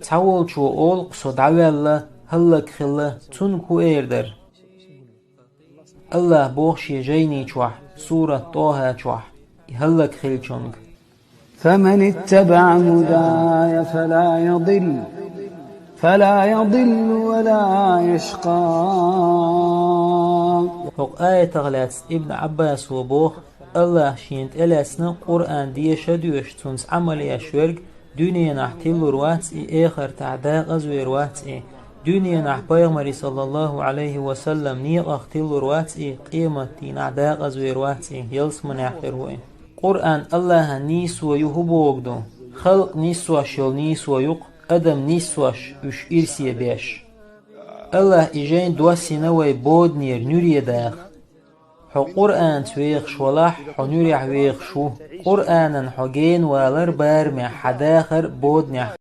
تحول شو أول قصد عوالله هلك خله تنكو إيردر الله بوخشي جيني شوح سورة طه شوح هلك خلشونغ. فمن اتبع هداي فلا يضل ولا يشقى. وق آية تغلات ابن عباس وبوخ الله شينت إلاسنا قرآن دي شدوش تنس عملية شورق دنيا نحتل رواتس آخر تعداء غزوي رواتس دنيا نح بيغمري صلى الله عليه وسلم نيق اختل رواتس قيمة دين أعداء غزوي رواتس يلس من آخر قرآن الله نيسو يهبوغدو خلق نيسوش يل نيسو يق أدم نيسوش اش إرسي بيش الله إجين دواسي نوي بود نير نوري داخ حو قرآن تويخ شولاح حو نوري عويخ شو قرآن حو جين والر بار مع حداخر بود نح